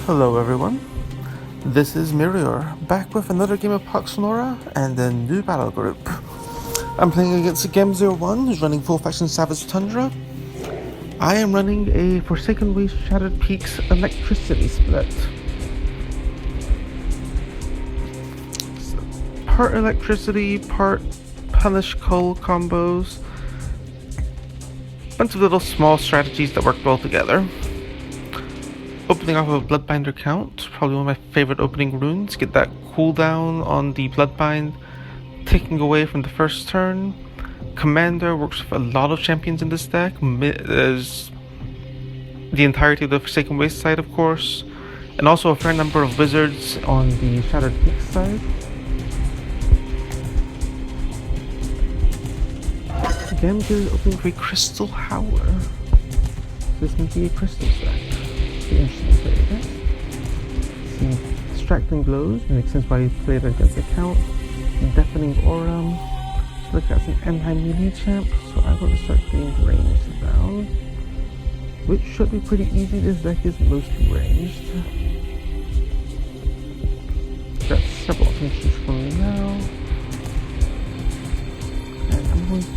Hello everyone, this is Mirior, back with another game of Sonora and a new battle group. I'm playing against gamsir1, who's running full faction Savage Tundra. I am running a Forsaken Waste Shattered Peaks electricity split. So, part electricity, part punish cull combos. Bunch of little small strategies that work well together. Opening off of a Bloodbinder count, probably one of my favorite opening runes. Get that cooldown on the Bloodbind, taking away from the first turn. Commander works with a lot of champions in this deck. There's the entirety of the Forsaken Waste side, of course, and also a fair number of wizards on the Shattered Peaks side. Gamsir opening for a Crystal Howler. This may be a crystal stack. Interesting to play against. See, Distracting Blows makes sense why you play it against the count. Deafening Aura. So look, that's an anti-melee champ, so I want to start getting ranged down. Which should be pretty easy, this deck is mostly ranged. Got several options to choose from now. And I'm going to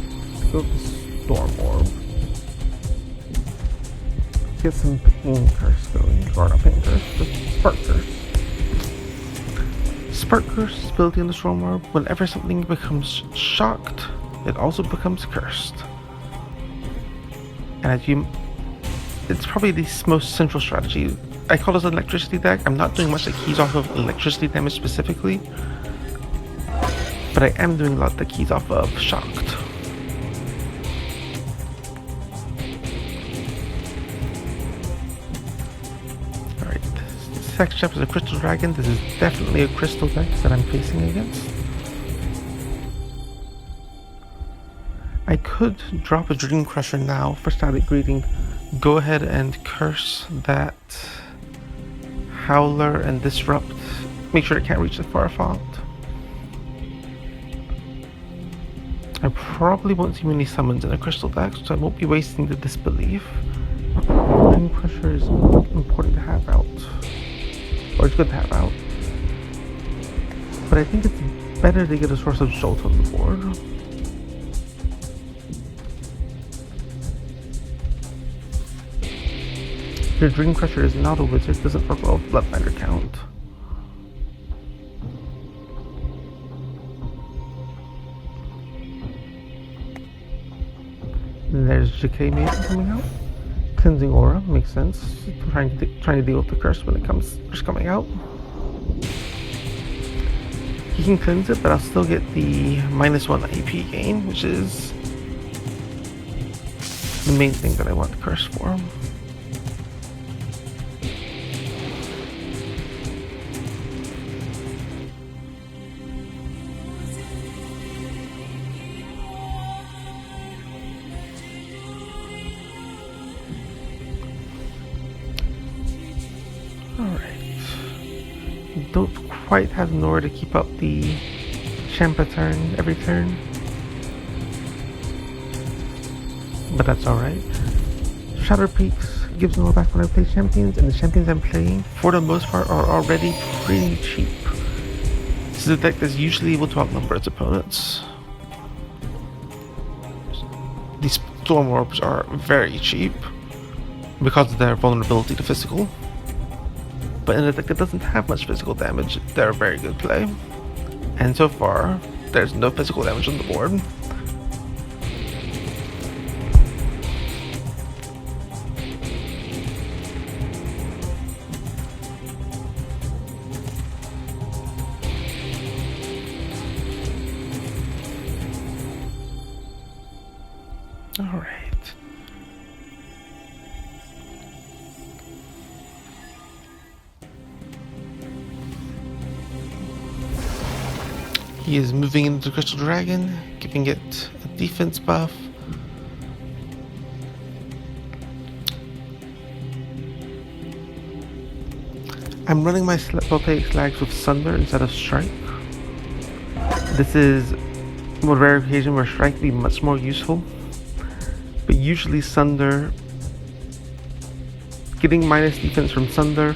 go with Storm Orb. Get some Pain Curse going, or not Pain Curse, just Spark Curse. Spark Curse ability in the Storm Orb, whenever something becomes shocked, it also becomes cursed. And it's probably the most central strategy. I call this an electricity deck. I'm not doing much that keys off of electricity damage specifically, but I am doing a lot that keys off of shocked. Next chap is a Crystal Dragon. This is definitely a crystal deck that I'm facing against. I could drop a Dream Crusher now for Static Greeting. Go ahead and curse that Howler and Disrupt. Make sure it can't reach the far font. I probably won't see many summons in a crystal deck, so I won't be wasting the Disbelief. Dream Crusher is important to have out. Or it's good to have out. But I think it's better to get a Source of Jolt on the board. Your Dream Crusher is not a wizard, doesn't work well with Bloodbinder count. And there's Decay Mason coming out. Cleansing Aura makes sense. Trying to deal with the curse when it comes first coming out. He can cleanse it, but I'll still get the -1 AP gain, which is the main thing that I want the curse for. Don't quite have Nora to keep up the Champa turn every turn, but that's alright. Shattered Peaks gives Nora back when I play champions, and the champions I'm playing, for the most part, are already pretty cheap. This is a deck that's usually able to outnumber its opponents. These Storm Orbs are very cheap because of their vulnerability to physical. But in a deck that doesn't have much physical damage, they're a very good play. And so far, there's no physical damage on the board. Alright. He is moving into the Crystal Dragon, giving it a defense buff. I'm running my voltaic slags with Sunder instead of Strike. This is a rare occasion where Strike would be much more useful. But usually Sunder, getting minus defense from Sunder,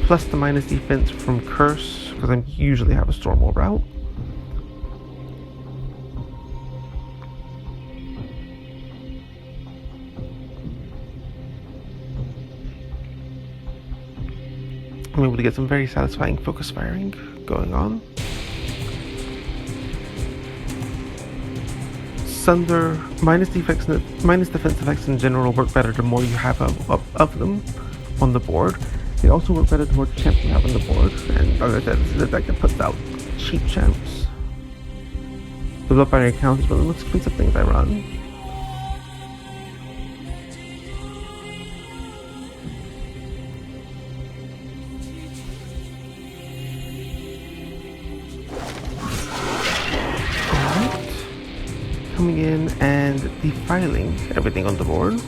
plus the minus defense from Curse, because I usually have a Stormwall route. I'm able to get some very satisfying focus firing going on. Sunder, minus defense effects in general work better the more you have of them on the board. They also work better the more champs you have on the board, and as I said, this is a deck that puts out cheap champs. The Blood Binary account is one of the most expensive things I run. Coming in and defiling everything on the board,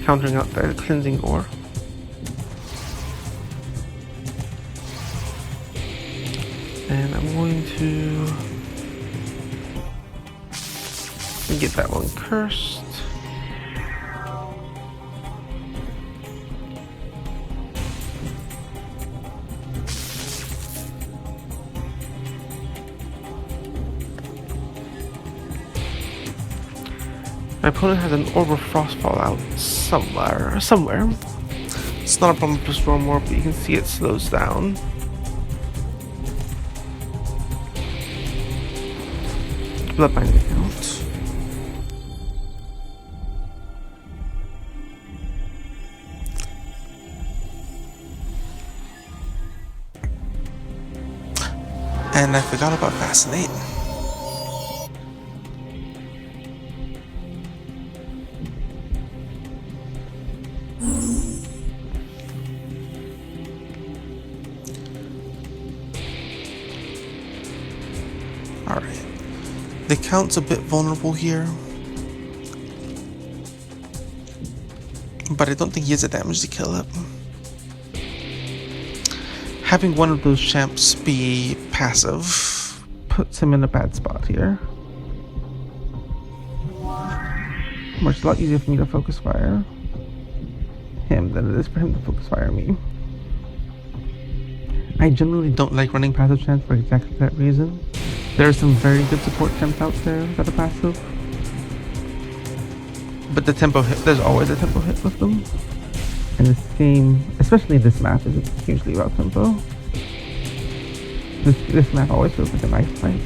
countering out the cleansing ore. And I'm going to get that one cursed. My opponent has an Orb of Frostfall out somewhere. It's not a problem for Storm Orb, but you can see it slows down. Bloodbinding account. And I forgot about Fascinate. Alright. The count's a bit vulnerable here, but I don't think he has the damage to kill it. Having one of those champs be passive puts him in a bad spot here. Much a lot easier for me to focus fire him than it is for him to focus fire me. I generally don't like running passive champs for exactly that reason. There are some very good support champs out there that are passive, but the tempo hit, there's always a tempo hit with them. And this game, especially this map, is hugely about tempo. This map always feels like a knife fight.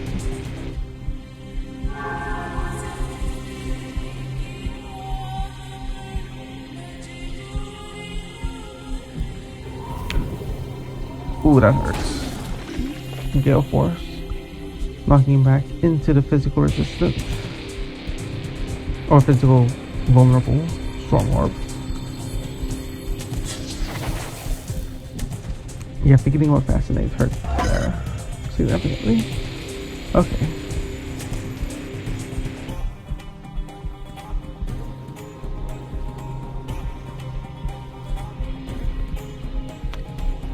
Ooh, that hurts. Gale Force. Knocking him back into the physical resistance. Or physical vulnerable Storm Orb. Yeah, forgetting what Fascinates hurt there. Significantly. Okay.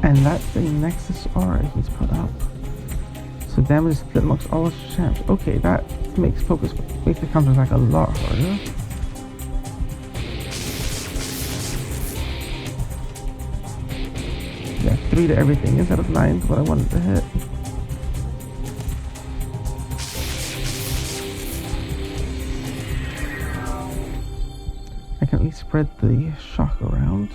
And that's a Nexus aura he's put up. So damage split amongst all his champs. Okay, that makes the counter attack a lot harder. Yeah, 3 to everything instead of 9 to what I wanted to hit. I can at least spread the shock around.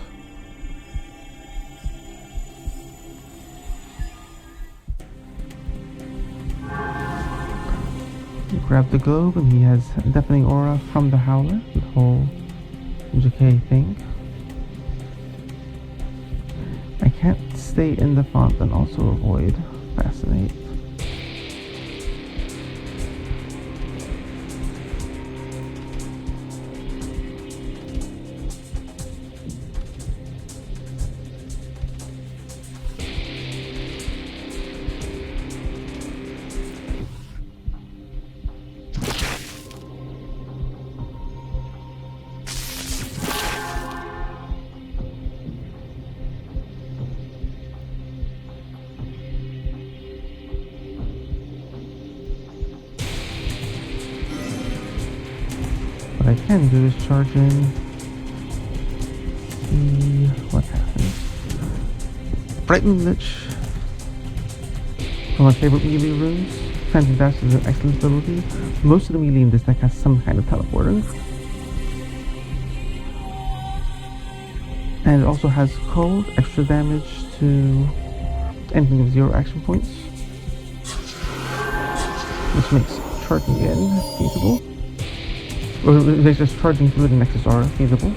Grab the globe, and he has Deafening Aura from the Howler, the whole decay thing. I can't stay in the font and also avoid Fascinate. What I can do is charge in, see what happens. Frightening Lich, one of my favorite melee runes. Phantom Dash is an excellent ability. Most of the melee in this deck has some kind of teleporting. And it also has cold, extra damage to anything of 0 action points, which makes charging in feasible. Or it makes just charging through the Nexus Aura feasible.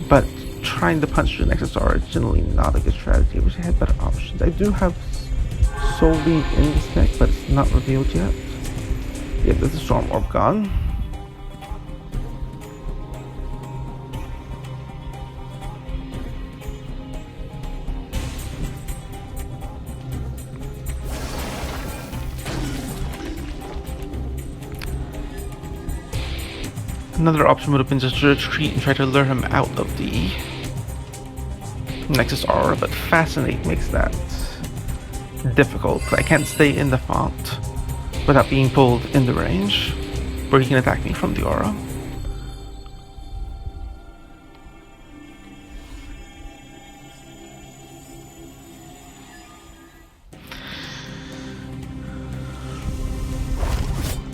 But trying to punch through the Nexus Aura is generally not a good strategy. I wish I had better options. I do have Soul Reave in this deck, but it's not revealed yet. Yeah, there's a Storm Orb gone. Another option would have been just to retreat and try to lure him out of the Nexus Aura, but Fascinate makes that difficult. I can't stay in the font without being pulled in the range where he can attack me from the aura.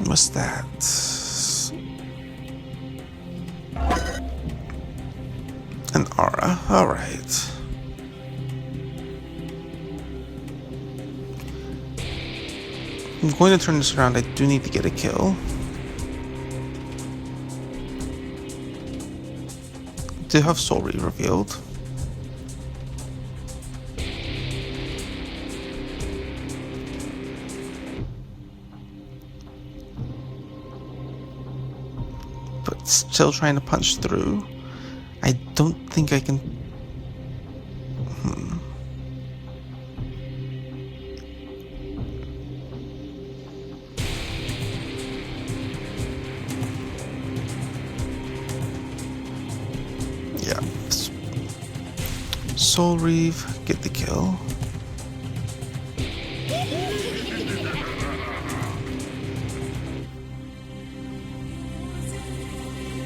What's that? An aura, alright. I'm going to turn this around. I do need to get a kill. Do have Soul Reave revealed. But still trying to punch through. I don't think I can. Yeah. Soul Reave, get the kill.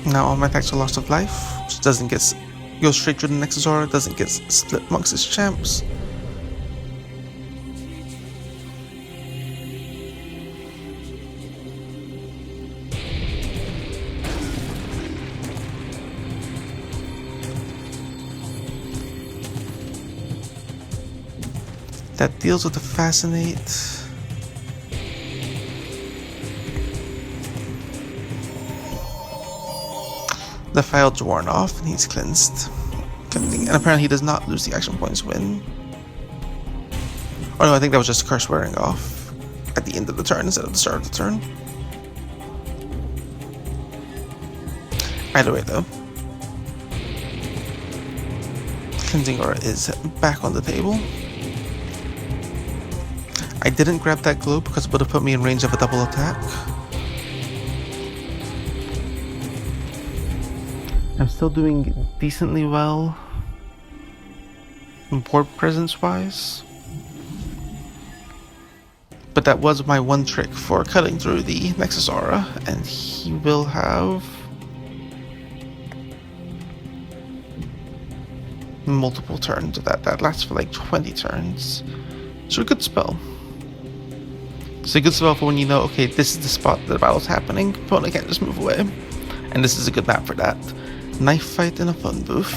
Now all my attacks are lost of life, which doesn't get goes straight through the Nexus Aura, doesn't get split amongst its champs. That deals with the Fascinate. The File's worn off and he's cleansed. And apparently he does not lose the action points when... Oh no, I think that was just Curse wearing off at the end of the turn instead of the start of the turn. Either way though. Cleansing Aura is back on the table. I didn't grab that glow because it would have put me in range of a double attack. I'm still doing decently well board presence wise, but that was my one trick for cutting through the Nexus Aura, and he will have multiple turns of that. That lasts for like 20 turns. It's a good spell. It's a good spell for when you know, okay, this is the spot that the battle's happening, opponent can't just move away, and this is a good map for that. Knife fight in a phone booth.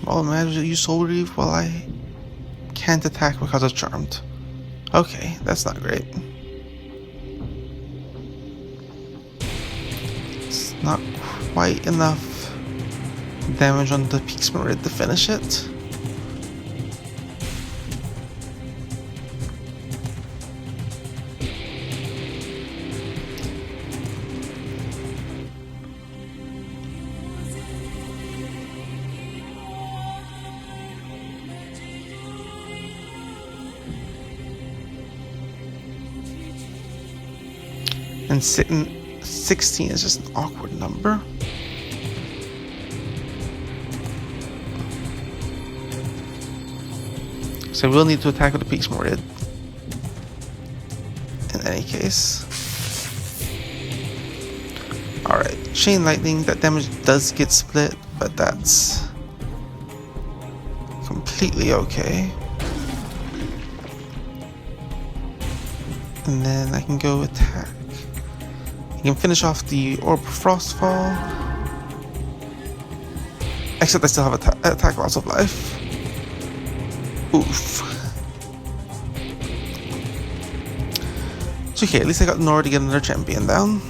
Well, I managed to use Soul Reave while I can't attack because of Charmed. Okay, that's not great. It's not quite enough damage on the Peak Spirit to finish it. And sitting 16 is just an awkward number. So I will need to attack with the Peaks Morid. In any case. Alright, Chain Lightning, that damage does get split, but that's completely okay. And then I can go attack. I can finish off the Orb of Frostfall. Except I still have attack loss of life. Oof. It's okay, at least I got Nora to get another champion down.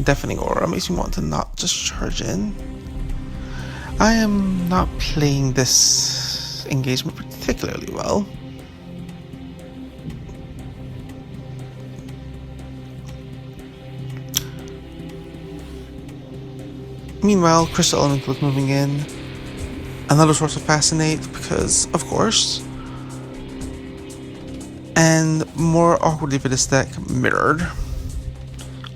Deafening Aura makes me want to not just charge in. I am not playing this engagement particularly well. Meanwhile, Crystal Elemental is moving in. Another source of Fascinate, because of course. And more awkwardly for this deck, Mirrored.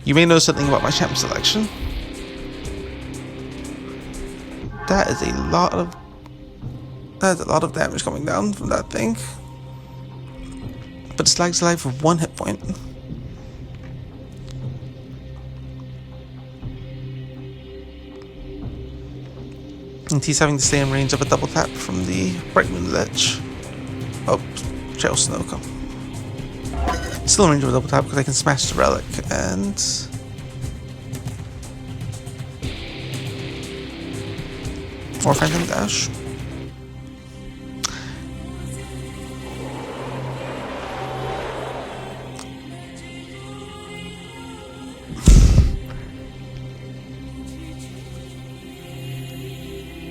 You may know something about my champ selection. That is a lot of damage coming down from that thing. But Slag's alive for 1 hit point. And he's having to stay in range of a double tap from the Bright Moon Lich. Oh, Trail Snow come. Still in range of a double tap because I can smash the relic and or Phantom Dash.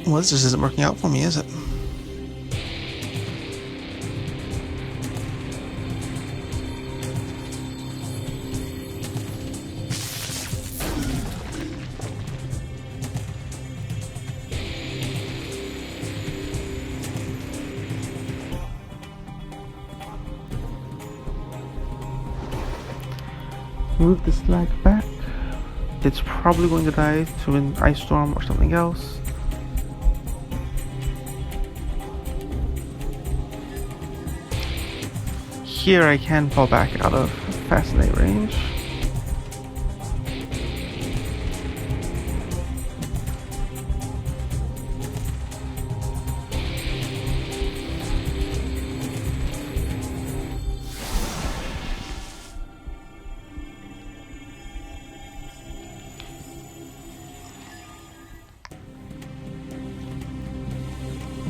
Well, this just isn't working out for me, is it? Move the Slag back. It's probably going to die to an Ice Storm or something else. Here I can fall back out of Fascinate range.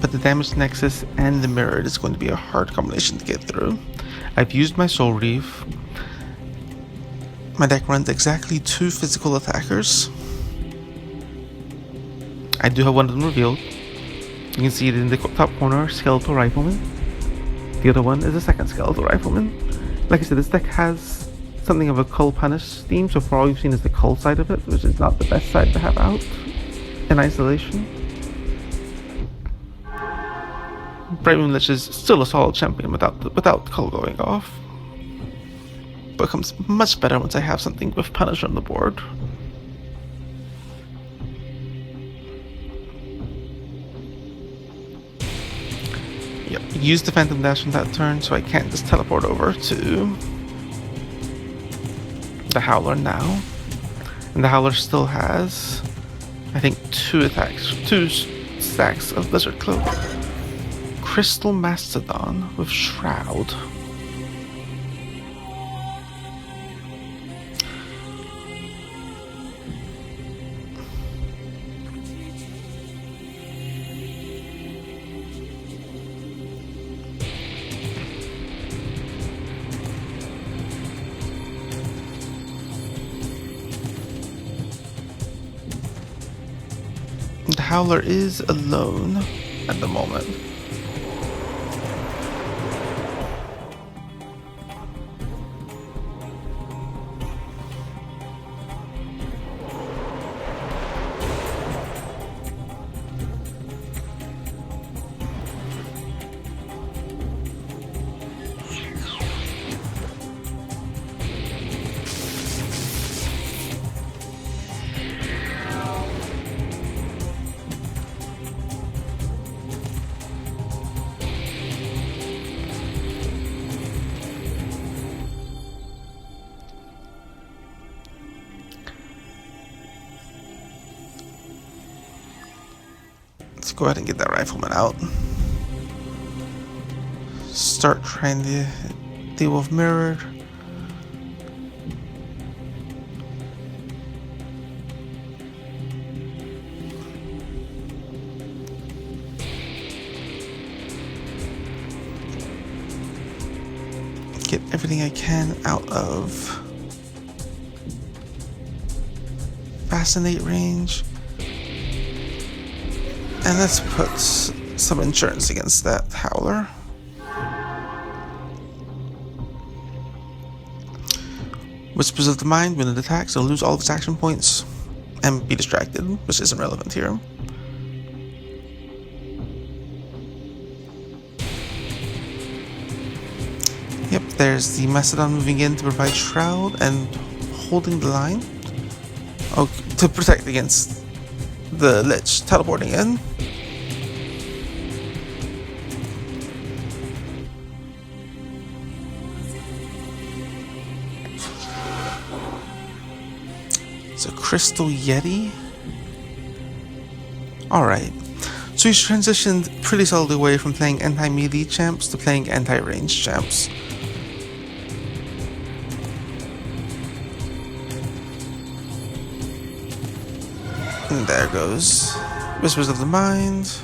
But the damaged Nexus and the Mirrored is going to be a hard combination to get through. I've used my Soul Reef. My deck runs exactly 2 physical attackers. I do have one of them revealed. You can see it in the top corner, Skeletal Rifleman. The other one is a second Skeletal Rifleman. Like I said, this deck has something of a Cull Punish theme, so far all you've seen is the Cull side of it, which is not the best side to have out in isolation. Bright Moon Lich is still a solid champion without Cull going off. But it becomes much better once I have something with Punish on the board. Yep, use the Phantom Dash on that turn, so I can't just teleport over to the Howler now. And the Howler still has, I think, 2 stacks of Blizzard Cloak. Crystal Mastodon with Shroud. The Howler is alone at the moment. go ahead and get that rifleman out. Start trying to deal with Mirior. Get everything I can out of Fascinate range. And let's put some insurance against that Howler. Whispers of the Mind, when it attacks, it'll lose all of its action points and be distracted, which isn't relevant here. Yep, there's the Mastodon moving in to provide Shroud and holding the line. Oh, to protect against the Lich teleporting in. It's a Crystal Yeti. Alright, so he's transitioned pretty solidly away from playing anti-melee champs to playing anti-range champs. And there goes Whispers of the Mind.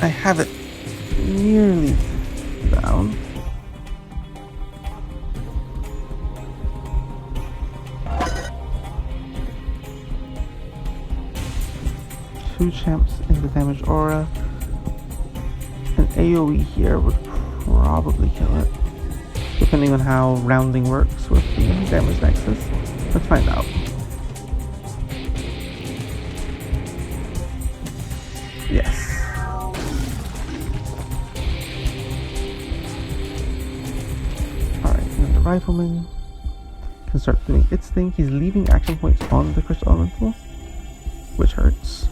I have it nearly down. Two champs in the damage aura. An AoE here would probably kill it, depending on how rounding works with the damage nexus. Let's find out. Yes. Alright, and then the Rifleman can start doing its thing. He's leaving action points on the Crystal Elemental, which hurts.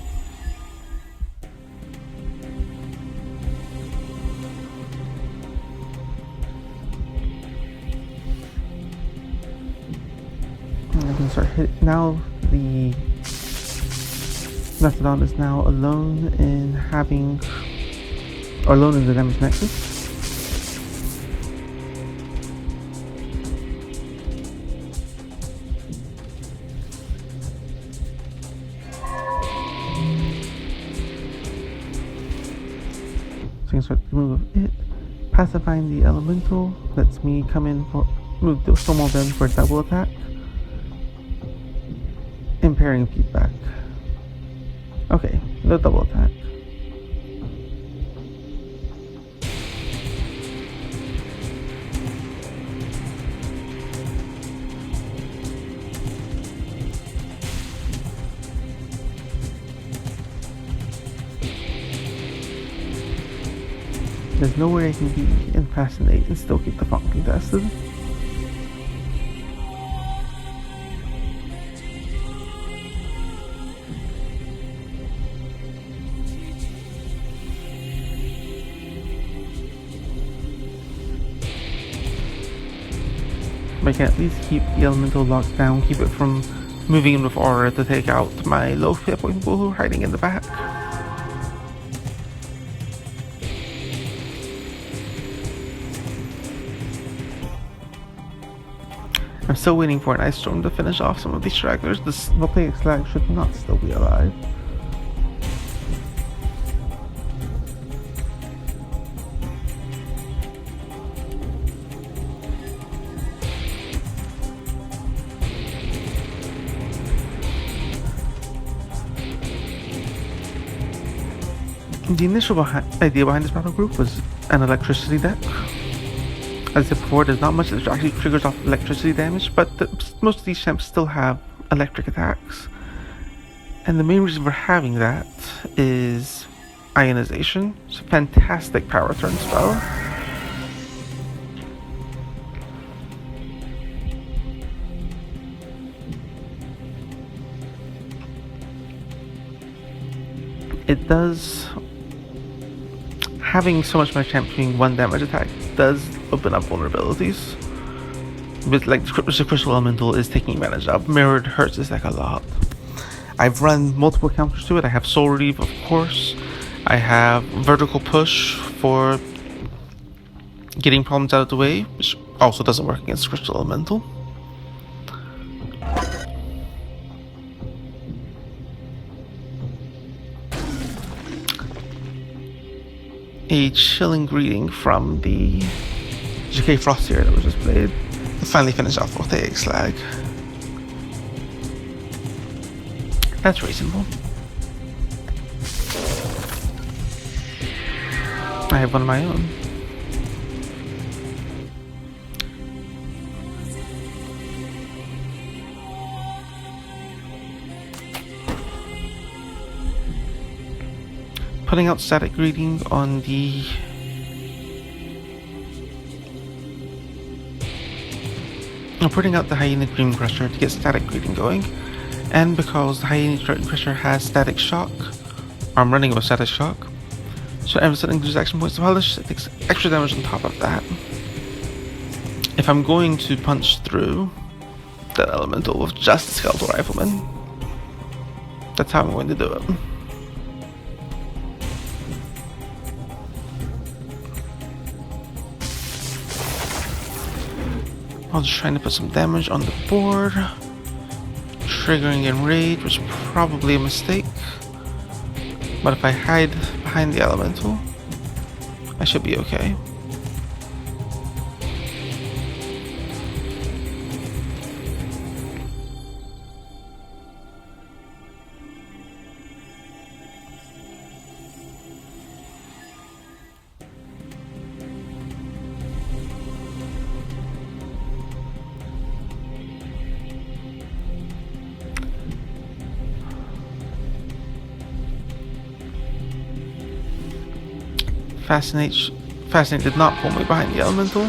And I can start hitting. Now the Mastodon is now alone in having, or alone in the damage nexus. So I can start dealing with it. Pacifying the elemental lets me come in for move the Storm Wall in for a double attack. Impairing feedback. Okay, no double attack. There's no way I can be in Fascinate and still keep the font contested. I can at least keep the elemental locked down, keep it from moving in with aura to take out my low hit point people who are hiding in the back. I'm still waiting for an ice storm to finish off some of these stragglers. This voltaic slag should not still be alive. The initial idea behind this battle group was an electricity deck. As I said before, there's not much that actually triggers off electricity damage, but most of these champs still have electric attacks. And the main reason for having that is ionization. It's a fantastic power turn spell. It does, having so much of my champs being one damage attack does open up vulnerabilities. But like the Crystal Elemental is taking advantage of. Mirrored hurts this deck a lot. I've run multiple counters to it. I have Soul Relief, of course. I have Vertical Push for getting problems out of the way, which also doesn't work against Crystal Elemental. A chilling greeting from the GK Frostier that was just played. To finally finish off with the Slag. That's reasonable. I have one of my own. Putting out Static Greeting on the I'm putting out the Hyena Dream Crusher to get Static Greeting going, and because the Hyena Dream Crusher has Static Shock, I'm running with Static Shock, so every sudden lose action points to polish, it takes extra damage on top of that. If I'm going to punch through that elemental with just the Skeletal Rifleman, that's how I'm going to do it. I was trying to put some damage on the board. Triggering Enrage was probably a mistake. But if I hide behind the elemental, I should be okay. Fascinate did not pull me behind the elemental.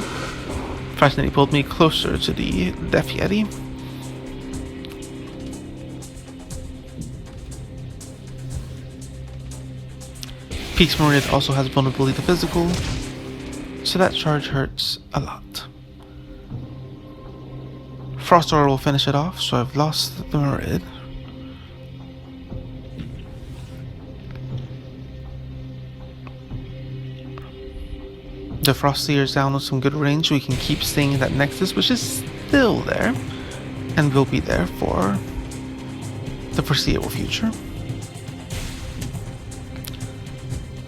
Fascinate pulled me closer to the Death Yeti. Peaks Myriad also has vulnerability to physical, so that charge hurts a lot. Frost Aura will finish it off, so I've lost the Myriad. The Frostier is down with some good range, so we can keep staying in that Nexus, which is still there, and will be there for the foreseeable future.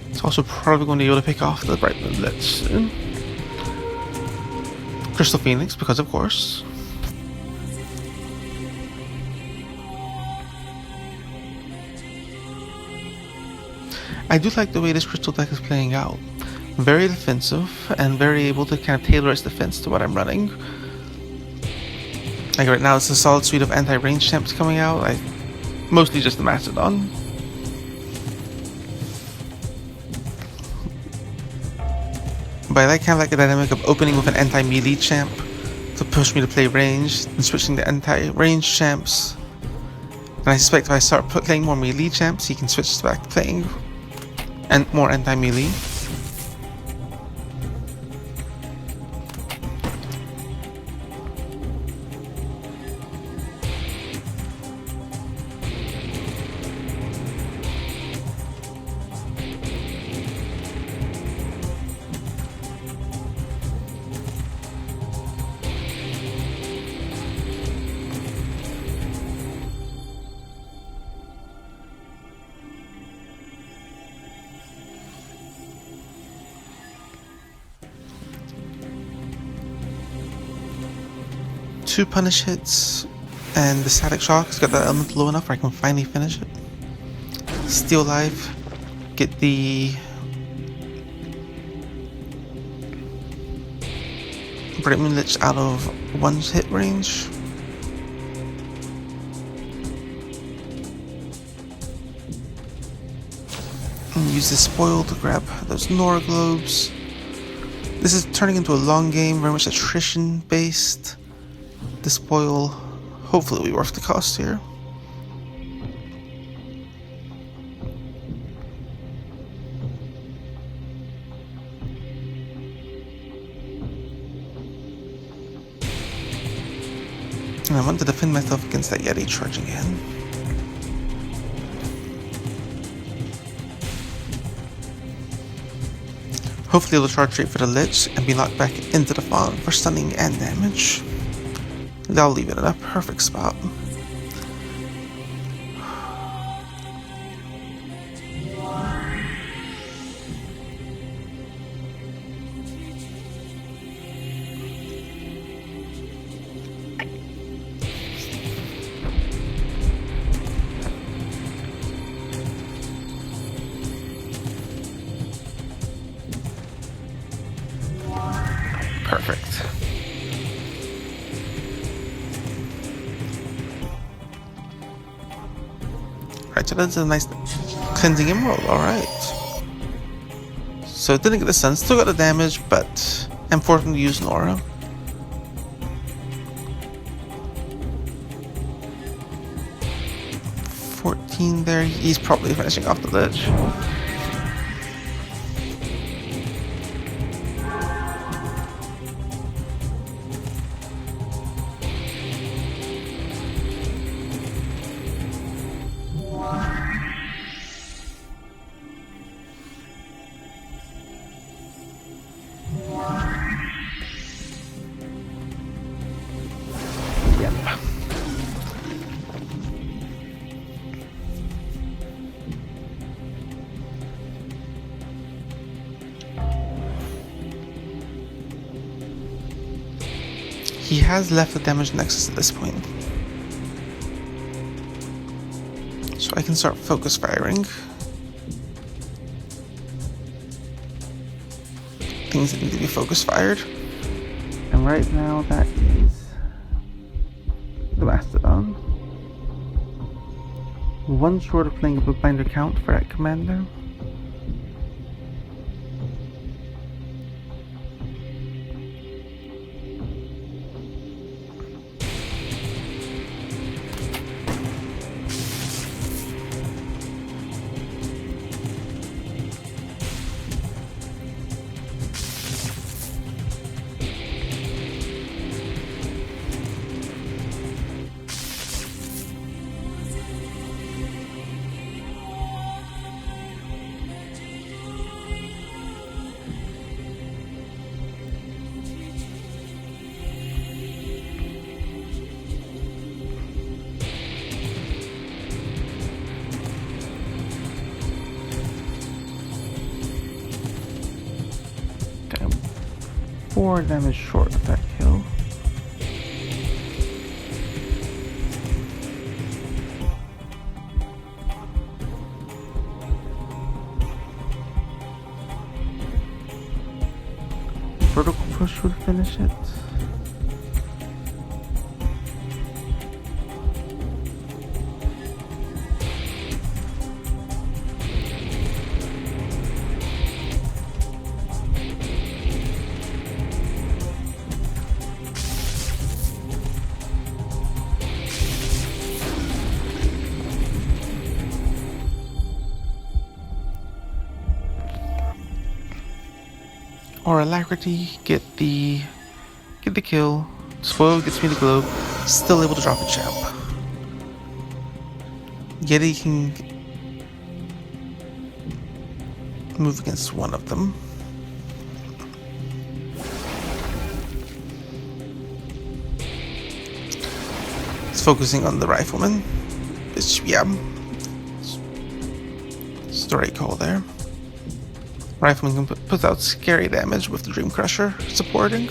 It's also probably going to be able to pick off the Bright Moonlit soon. Crystal Phoenix, because of course. I do like the way this Crystal deck is playing out. Very defensive, and very able to kind of tailor its defense to what I'm running. Like right now, it's a solid suite of anti-range champs coming out. Mostly just the Mastodon. But I kind of like the dynamic of opening with an anti-melee champ to push me to play range, and switching to anti-range champs. And I suspect if I start playing more melee champs, he can switch back to playing and more anti-melee. Two punish hits, and the Static Shock has got that element low enough where I can finally finish it. Steal life, get the Bright Moonlit out of one's hit range. And use the spoil to grab those Nora globes. This is turning into a long game, very much attrition based. The spoil hopefully will be worth the cost here. And I want to defend myself against that Yeti charging in. Hopefully it'll charge straight for the Lich and be knocked back into the Fawn for stunning and damage. That'll leave it in a perfect spot. Perfect. Alright, so that's a nice cleansing emerald, alright. So it didn't get the stun, still got the damage, but I'm forced to use Nora. There, he's probably finishing off the Lich. He has left the damage nexus at this point, so I can start focus firing things that need to be focus fired. And right now that is the Mastodon. One short of playing a Bloodbinder count for that commander. Damn. 4 damage short of that kill. Vertical push would finish it. Or Alacrity, get the kill. Spoil gets me the globe. Still able to drop a champ. Yeti can move against one of them. It's focusing on the Rifleman. It's, yeah. It's the right call there. Rifleman can put out scary damage with the Dream Crusher supporting.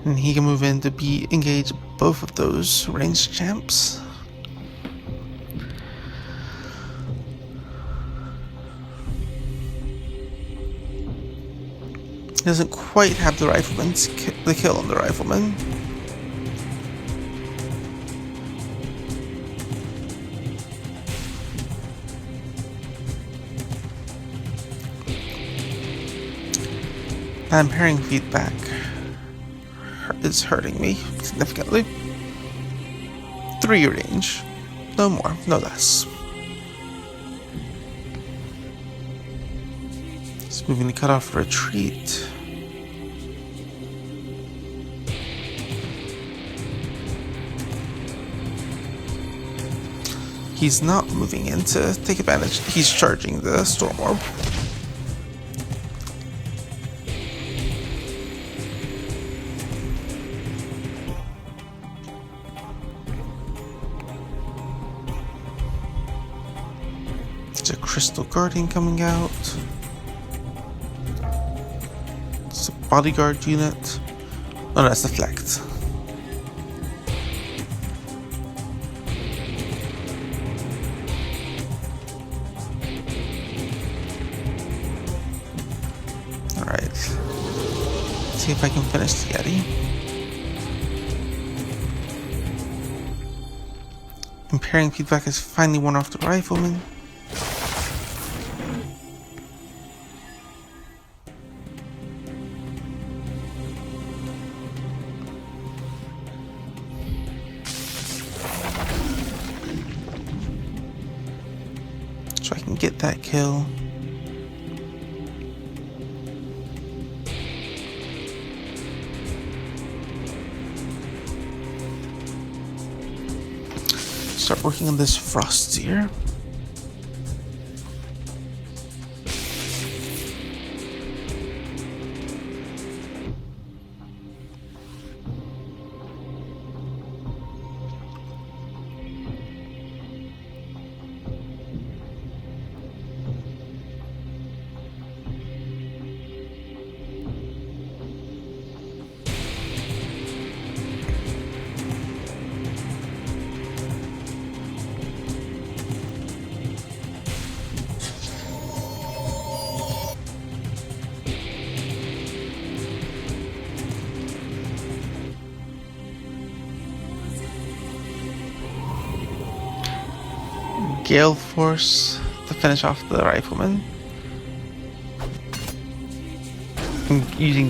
And he can move in to engage both of those ranged champs. He doesn't quite have the the kill on the Rifleman. I'm hearing feedback. It's hurting me significantly. 3 range. No more, no less. It's moving to cut off retreat. He's not moving in to take advantage. He's charging the Storm Orb. There's a Crystal Guardian coming out. It's a bodyguard unit. Oh no, that's Deflect. Alright. See if I can finish the Yeti. Impairing feedback has finally worn off the Rifleman. So I can get that kill. Start working on this Frostseer. Gale Force to finish off the Rifleman. And using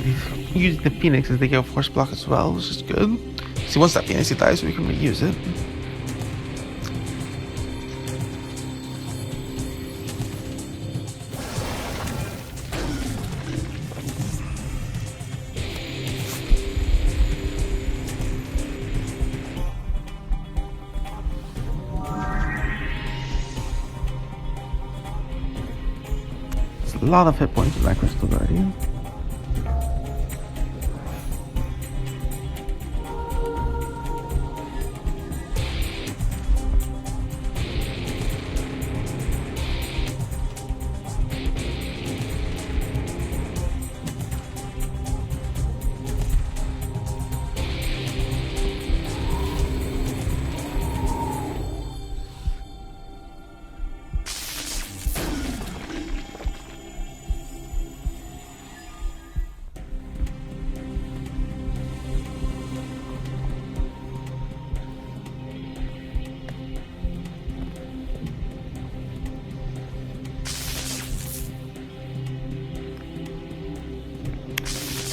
the Phoenix as the Gale Force block as well, which is good. See, once that Phoenix dies, we can reuse it. A lot of hit points with that Crystal Guardian.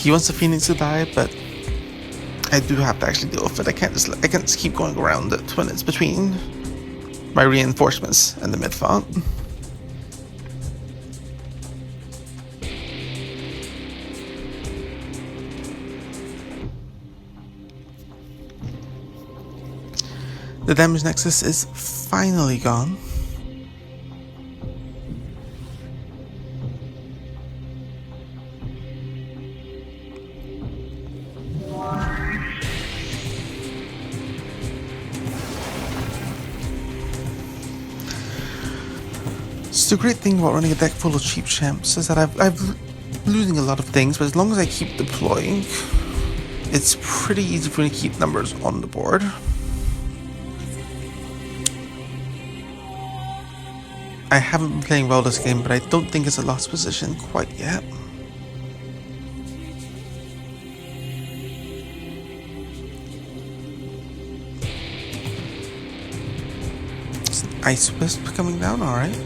He wants the Phoenix to die, but I do have to actually deal with it. I can't just keep going around it when it's between my reinforcements and the mid-font. The damage nexus is finally gone. The great thing about running a deck full of cheap champs is that I'm losing a lot of things, but as long as I keep deploying, it's pretty easy for me to keep numbers on the board. I haven't been playing well this game, but I don't think it's a lost position quite yet. It's an Ice Wisp coming down, alright.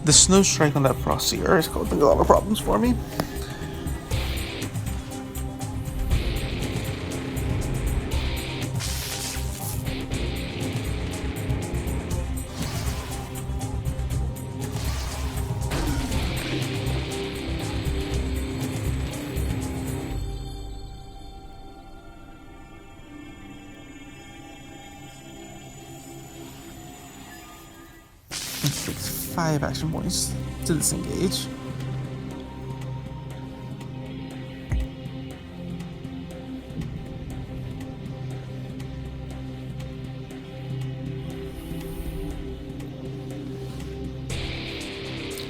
The Snow Strike on that Frostseer is causing a lot of problems for me. It takes 5 action points to disengage.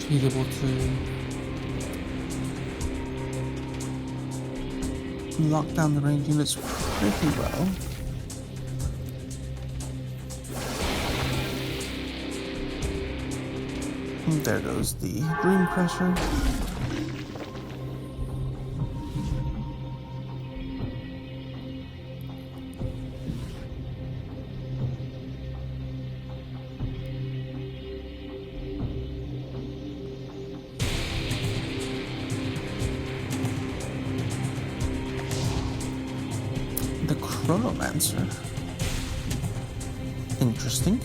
He's able to lock down the range units pretty well. And there goes the Dream Crusher. The Chronomancer. Interesting.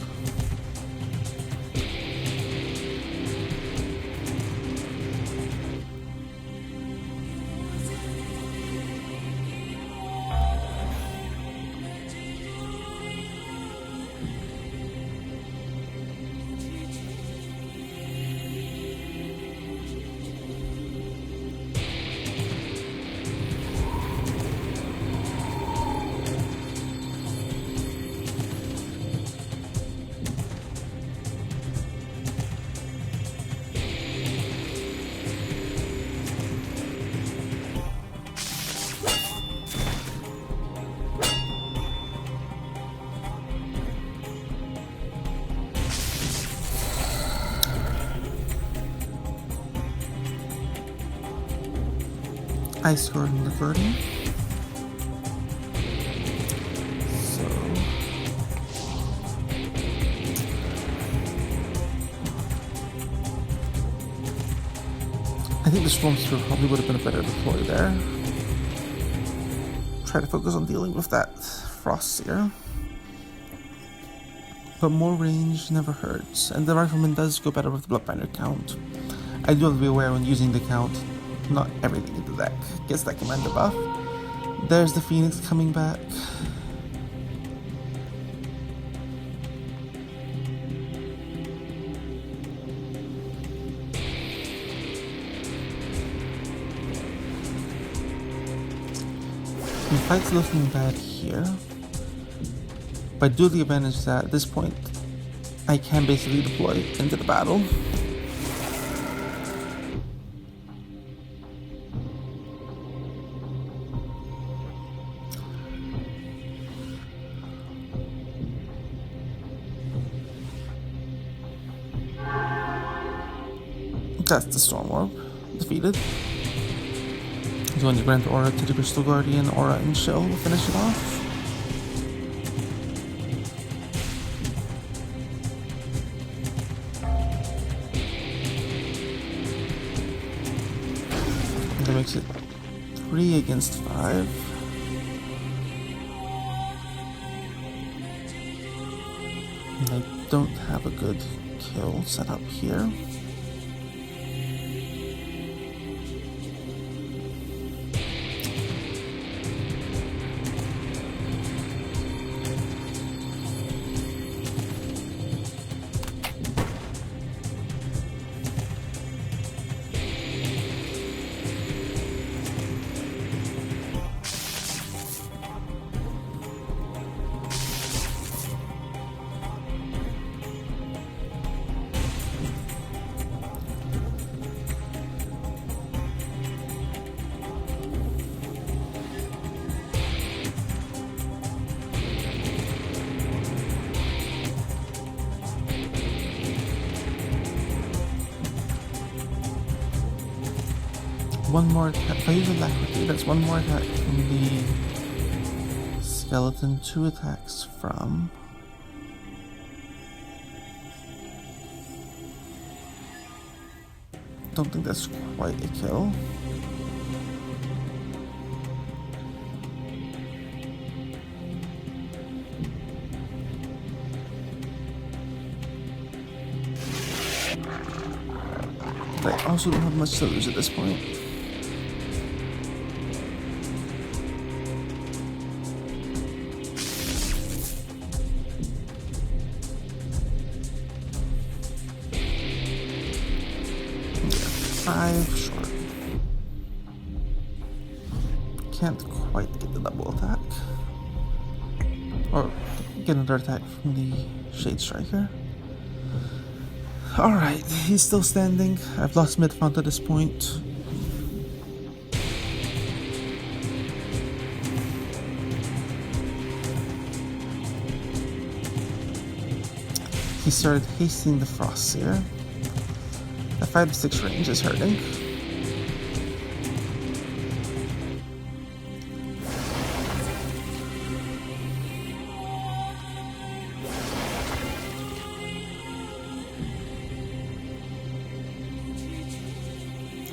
Ice Guardian the Guardian. So I think the Storm Sphere probably would have been a better deploy there. Try to focus on dealing with that Frost Seer. But more range never hurts, and the Rifleman does go better with the Bloodbinder count. I do have to be aware when using the count, not everything in the deck gets that commander buff. There's the Phoenix coming back. The fight's looking bad here. But I do have the advantage that at this point I can basically deploy into the battle. That's the Storm Orb. Defeated. You want your Grand Aura to the Crystal Guardian, Aura and Shell will finish it off. That makes it 3 against 5. And I don't have a good kill set up here. One more attack. If I use a Alacrity, that's one more attack from the skeleton, 2 attacks from don't think that's quite a kill. But I also don't have much to lose at this point. 5 short. Can't quite get the double attack. Or get another attack from the Shade Striker. Alright, he's still standing. I've lost mid-front at this point. He started hasting the Frostseer. That 5 to 6 range is hurting.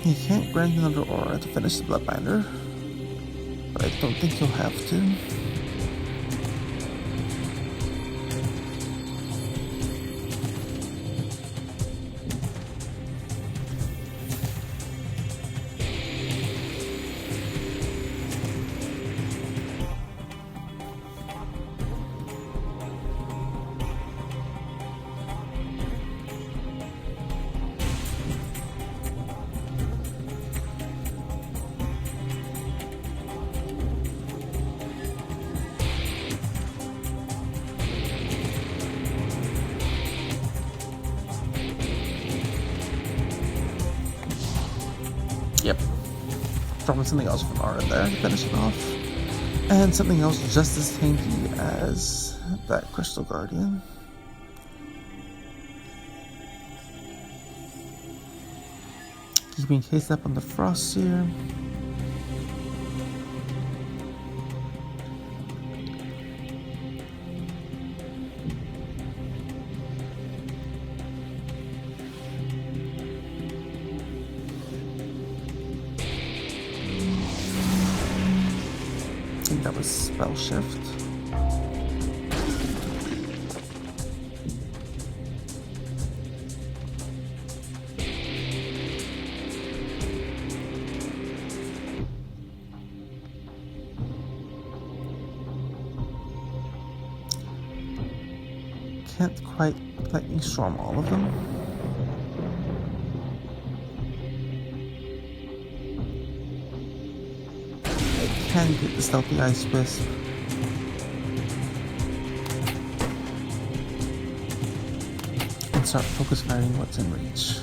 He can't grant another aura to finish the Bloodbinder, but I don't think he'll have to. Yep. Dropping something else from Aura there to finish it off. And something else just as tanky as that Crystal Guardian. Keeping case up on the Frostseer. I think that was Spell Shift. Can't quite Lightning Storm all of them. Can get the Stealthy Ice Wisp. And start focus firing what's in reach.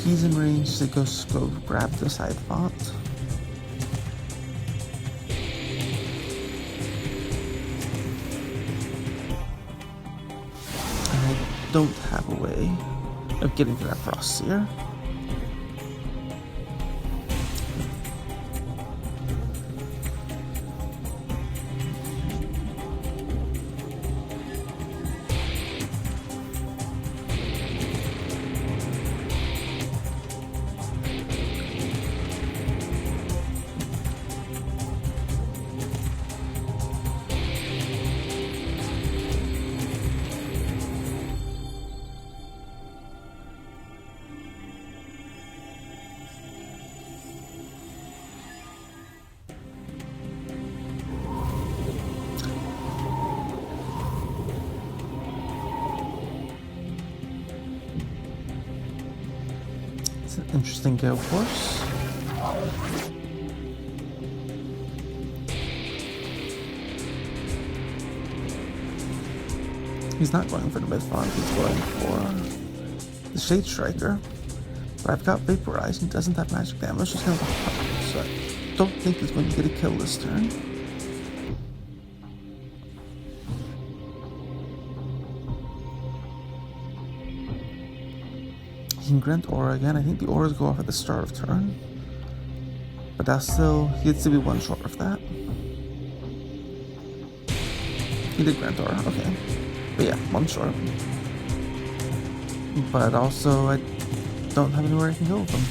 He's in range to go grab the side font. And I don't have a way of getting to that Frostseer. It's an interesting go force. He's not going for the mid-front, he's going for the Shade Striker. But I've got Vaporize and doesn't have magic damage, just gonna go hard. So I don't think he's going to get a kill this turn. He can grant Aura again. I think the Auras go off at the start of turn. But that's still, he gets to be one short of that. He did grant Aura, okay. But yeah, one short. But also, I don't have anywhere I can go with him.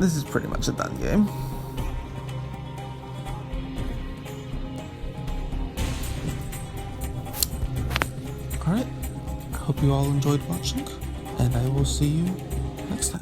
this is pretty much a done game. Alright, I hope you all enjoyed watching, and I will see you next time.